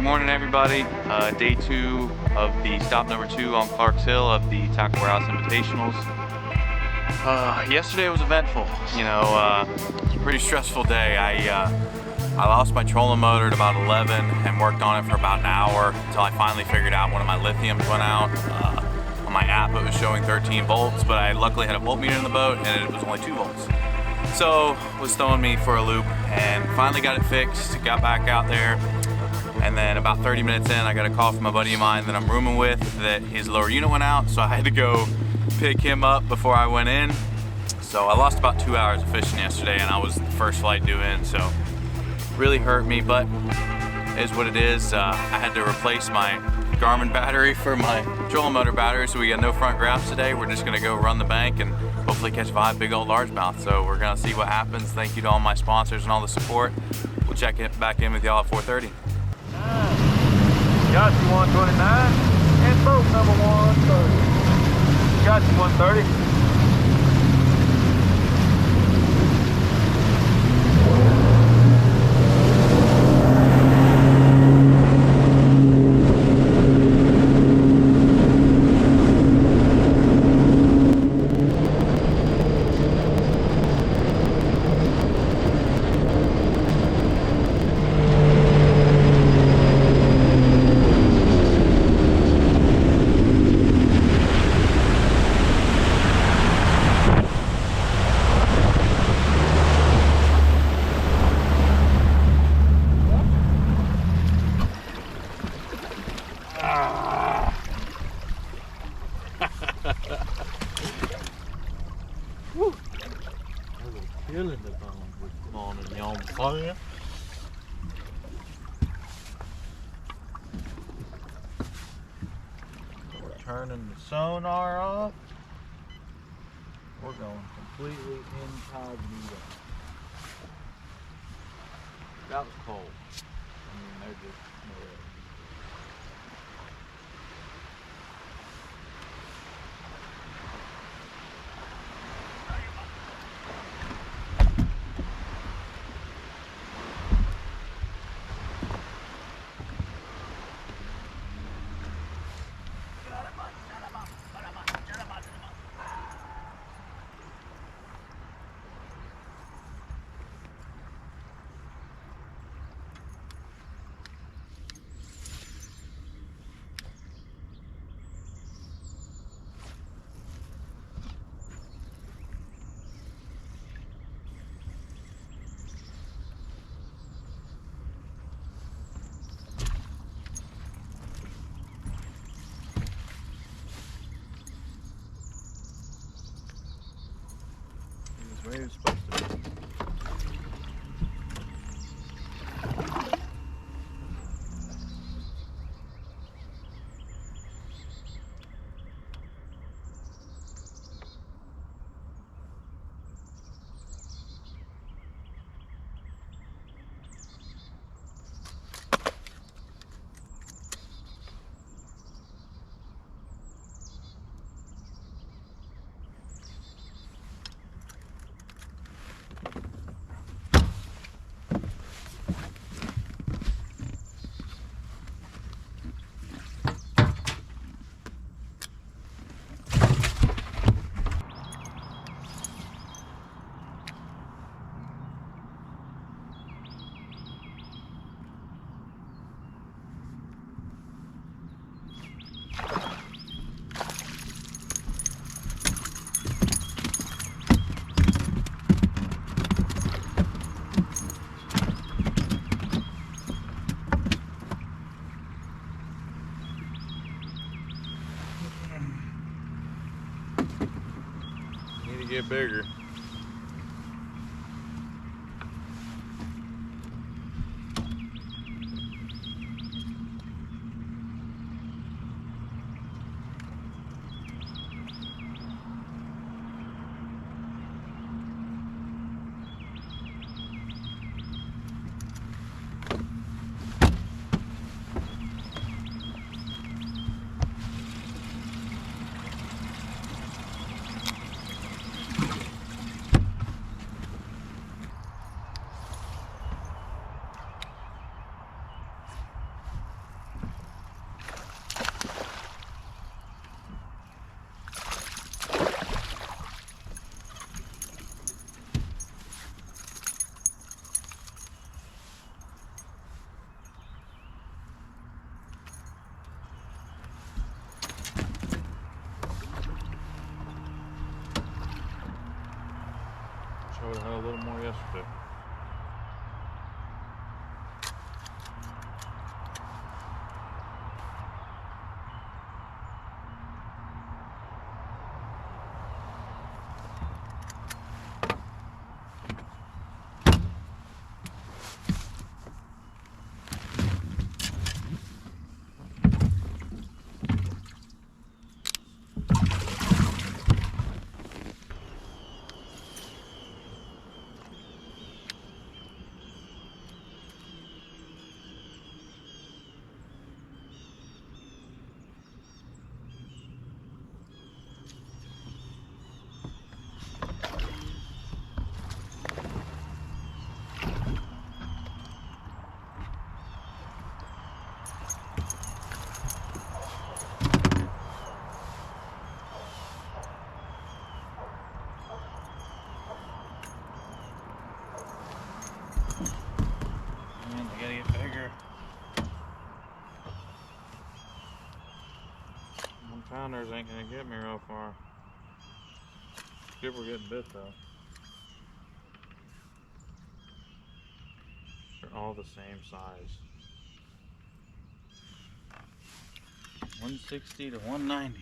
morning, everybody. Day 2 of the stop number 2 on Clarks Hill of the Tackle Warehouse Invitationals. Yesterday was eventful. It's a pretty stressful day. I lost my trolling motor at about 11 and worked on it for about an hour until I finally figured out one of my lithiums went out. On my app it was showing 13 volts, but I luckily had a voltmeter in the boat and it was only 2 volts. So it was throwing me for a loop and finally got it fixed, got back out there. And then about 30 minutes in, I got a call from a buddy of mine that I'm rooming with that his lower unit went out, so I had to go pick him up before I went in. So I lost about 2 hours of fishing yesterday, and I was the first flight due in, so really hurt me, but it is what it is. I had to replace my Garmin battery for my trolling motor battery, so we got no front grabs today. We're just gonna go run the bank and hopefully catch 5 big old largemouth. So we're gonna see what happens. Thank you to all my sponsors and all the support. We'll check it back in with y'all at 4:30. Got you 129 and boat number 130. Got you 130. Killing the bone this morning, young fire. We're turning the sonar off. We're going completely incognito. That was cold. I mean, they're just where it's supposed to be. Get bigger. I would have had a little more yesterday. Man, they gotta get bigger. One pounders ain't gonna get me real far. Good, we're getting bit though. They're all the same size. 160 to 190.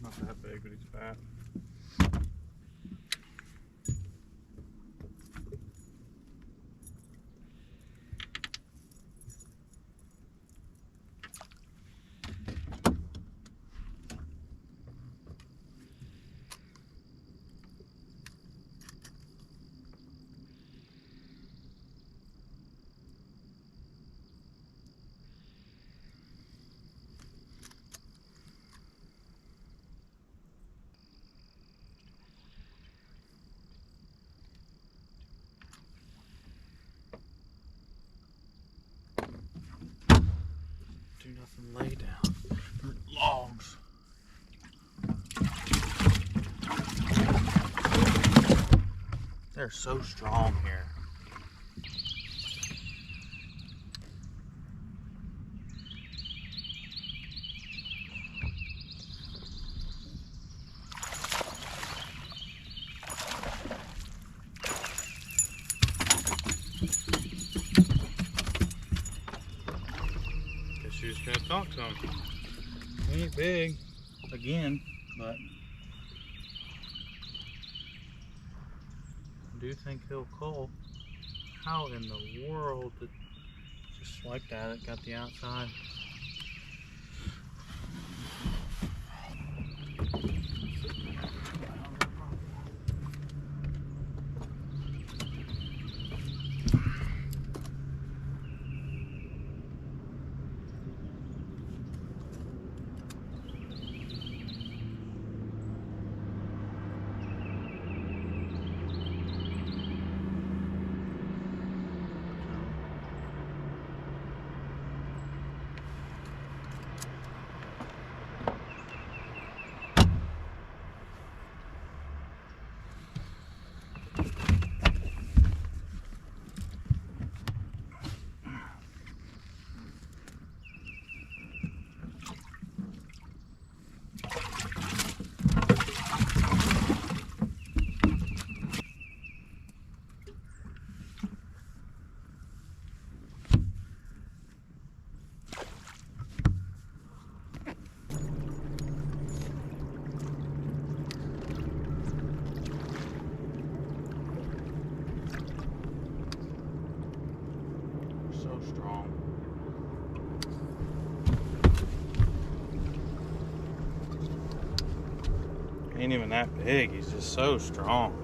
Not that big, but he's fat. Do nothing, lay down. Logs. They're so strong here. Guess you're just gonna talk to him. He ain't big, again, but I do think he'll cull. How in the world did just swiped at it, got the outside. Ain't even that big. He's just so strong.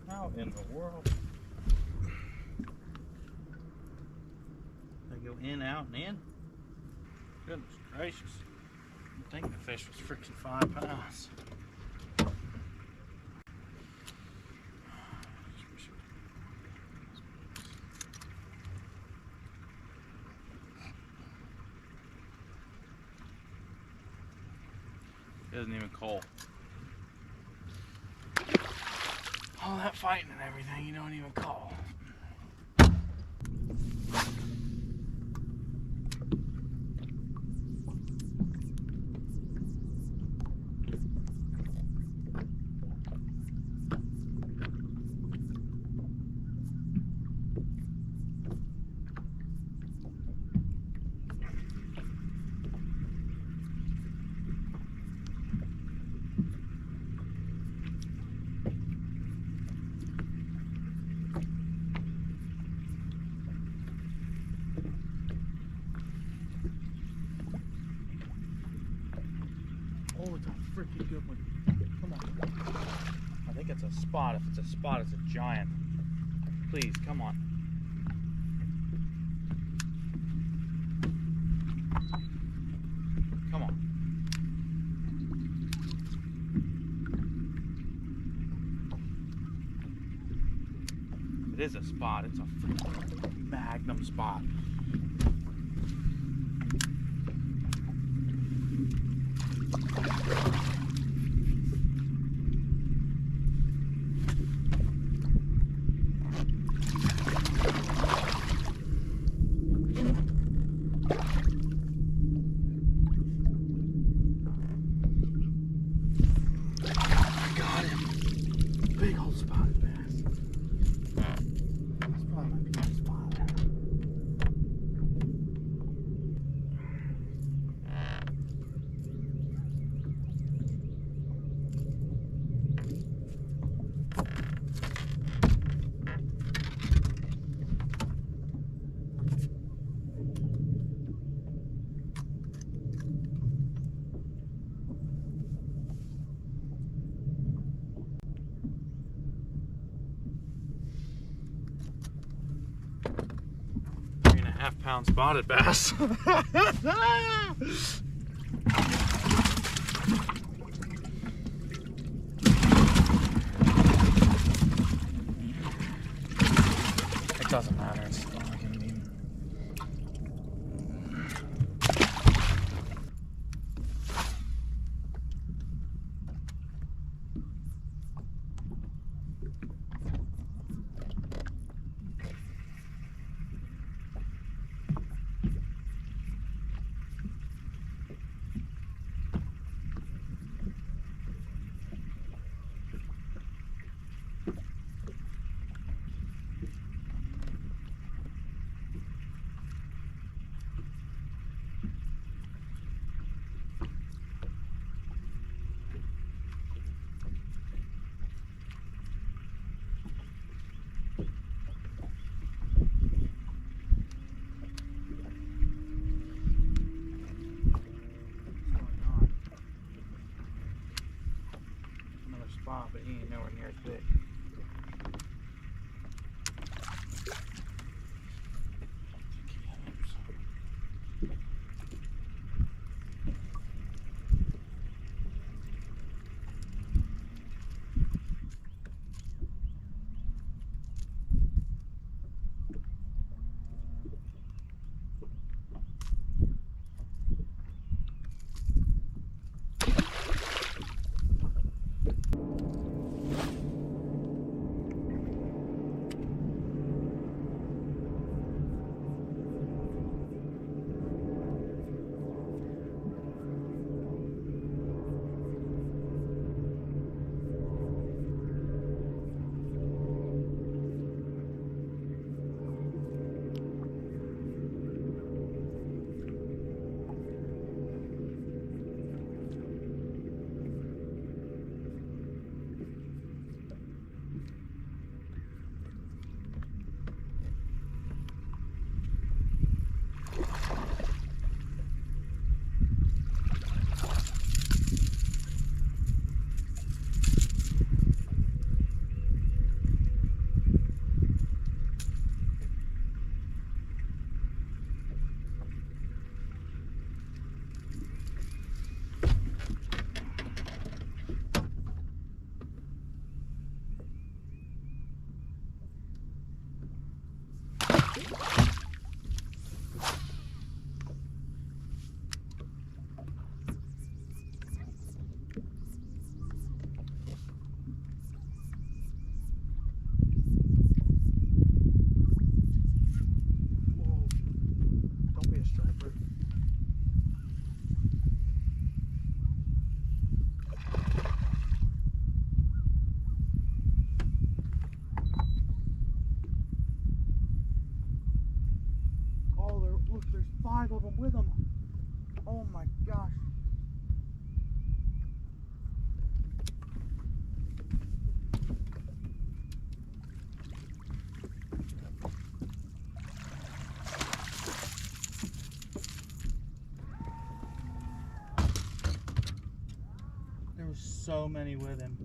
How in the world? They go in, out, and in? Goodness gracious. I think the fish was freaking 5 pounds. Isn't even cold. All that fighting and everything, you don't even call. Oh, it's a freaking good one. Come on. I think it's a spot. If it's a spot, it's a giant. Please, come on. Come on. It is a spot. It's a freaking magnum spot. Big old spotted bass. That's probably my biggest spot. Half-pound spotted bass. It doesn't matter. It's still not gonna be. Spot, but he ain't nowhere near as big. Look, there's 5 of them with them. Oh my gosh. There were so many with him.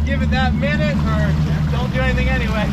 Give it that minute or don't do anything anyway.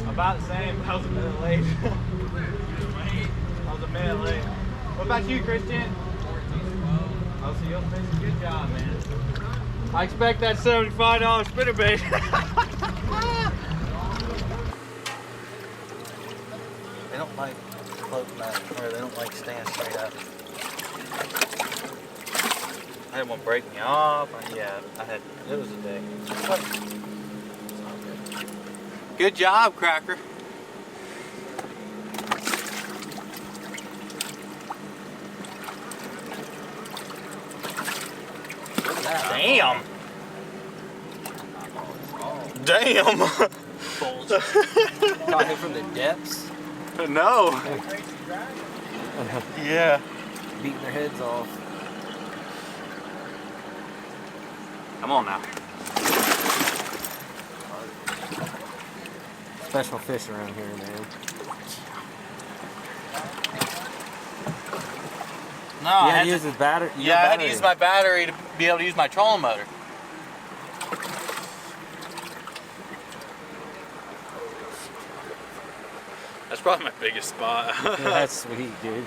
About the same. I was a minute late. I was a minute late. What about you, Christian? 14-12. Oh, so you'll finish a good job, man. I expect that $75 spinnerbait. They don't like float back, or they don't like staying straight up. I had one break me off. It was a day. Good job, Cracker. Damn. Damn. bulge. Talking from the depths. No. Yeah. Beating their heads off. Come on now. Special fish around here, man. No, You had to use his battery. Yeah, I had to use my battery to be able to use my trolling motor. That's probably my biggest spot. Yeah, that's sweet, dude.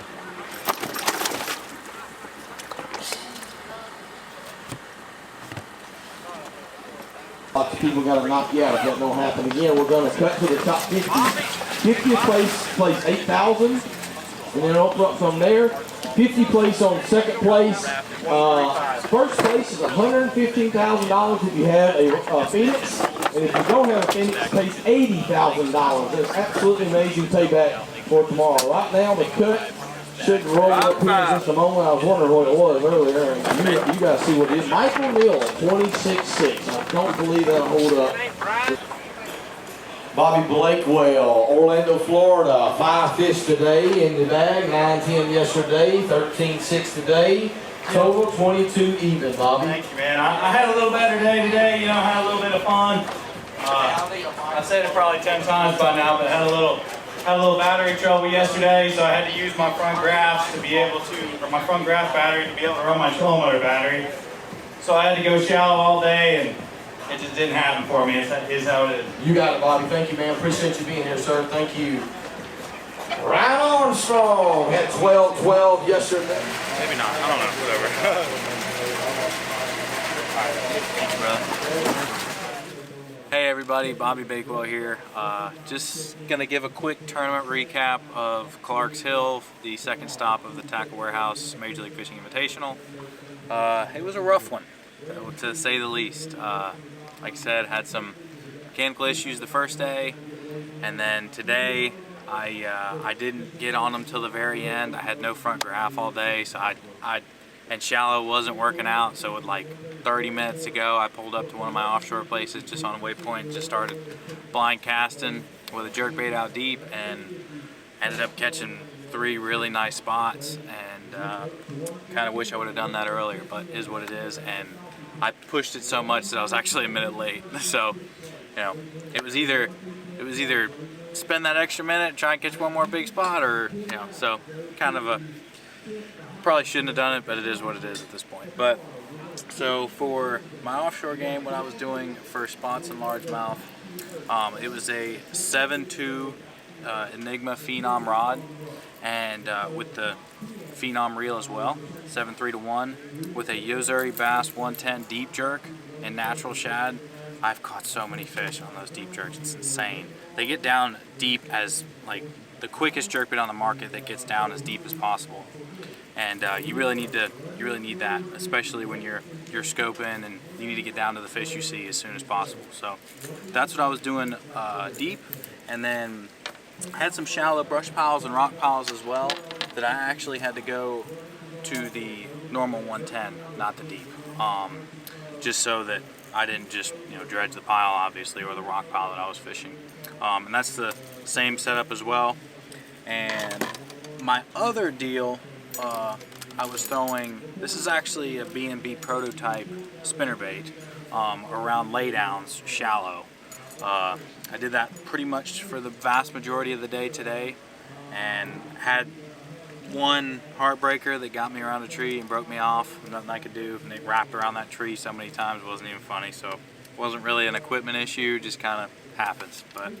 Lots of people got to knock you out if that don't happen again. We're going to cut to the top 50. 50th place 8,000, and then up from there. 50 place on second place. First place is $115,000 if you have a Phoenix, and if you don't have a Phoenix, it pays $80,000. That's absolutely amazing payback for tomorrow. Right now, the cut should roll up here in just a moment. I was wondering what it was earlier. And you guys see what it is. Michael Neal, 26.6. I don't believe that'll hold up. Bobby Blakewell, Orlando, Florida. 5 fish today in the bag. 9-10 yesterday. 13-6 today. Total 22 even, Bobby. Thank you, man. I had a little better day today. You know, had a little bit of fun. I said it probably 10 times by now, but had a little battery trouble yesterday, so I had to use my front grafts to be able to, or my front graft battery to be able to run my trolling motor battery. So I had to go shallow all day, and it just didn't happen for me. It's how it is. You got it, Bobby. Thank you, man. Appreciate you being here, sir. Thank you. Ryan Armstrong had 12-12 yesterday. Maybe not. I don't know. Whatever. All right. Thank you, brother. Hey everybody, Bobby Bakewell here. Just gonna give a quick tournament recap of Clark's Hill, the second stop of the Tackle Warehouse Major League Fishing Invitational. It was a rough one, to say the least. Like I said, had some mechanical issues the first day, and then today I didn't get on them till the very end. I had no front graph all day, so and shallow wasn't working out, so with like 30 minutes to go, I pulled up to one of my offshore places just on a waypoint, just started blind casting with a jerkbait out deep, and ended up catching 3 really nice spots, and kind of wish I would have done that earlier, but is what it is. And I pushed it so much that I was actually a minute late. So, you know, it was either spend that extra minute, try and catch one more big spot, or, you know, so kind of a, probably shouldn't have done it, but it is what it is at this point. But so for my offshore game, what I was doing for spots and largemouth, it was a 7.2 Enigma Phenom rod, and with the Phenom reel as well, 7.3 to 1, with a Yozuri Bass 110 deep jerk and natural shad. I've caught so many fish on those deep jerks, it's insane. They get down deep as, like, the quickest jerkbait on the market that gets down as deep as possible. And you really need that, especially when you're scoping and you need to get down to the fish you see as soon as possible. So that's what I was doing deep, and then I had some shallow brush piles and rock piles as well that I actually had to go to the normal 110, not the deep, just so that I didn't just, you know, dredge the pile, obviously, or the rock pile that I was fishing. And that's the same setup as well. And my other deal, I was throwing, this is actually a B&B prototype spinnerbait around laydowns, shallow. I did that pretty much for the vast majority of the day today, and had one heartbreaker that got me around a tree and broke me off. Nothing I could do, and it wrapped around that tree so many times it wasn't even funny. So it wasn't really an equipment issue, just kind of happens. But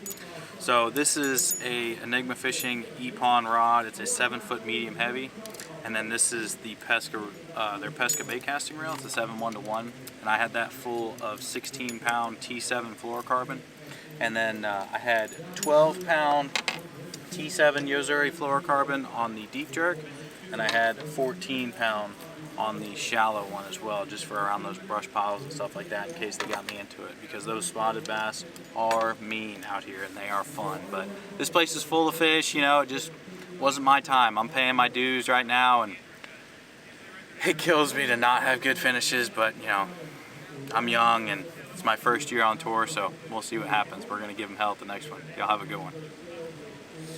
so this is a Enigma Fishing E-Pond rod. It's a 7-foot medium heavy, and then this is the their Pesca bait casting reel. It's a 7.1 to 1, and I had that full of 16-pound T7 fluorocarbon, and then I had 12-pound T7 Yozuri fluorocarbon on the deep jerk, and I had 14-pound on the shallow one as well, just for around those brush piles and stuff like that, in case they got me into it, because those spotted bass are mean out here and they are fun. But this place is full of fish, you know, it just wasn't my time. I'm paying my dues right now, and it kills me to not have good finishes, but, you know, I'm young and it's my first year on tour, so we'll see what happens. We're gonna give him hell at the next one. Y'all have a good one.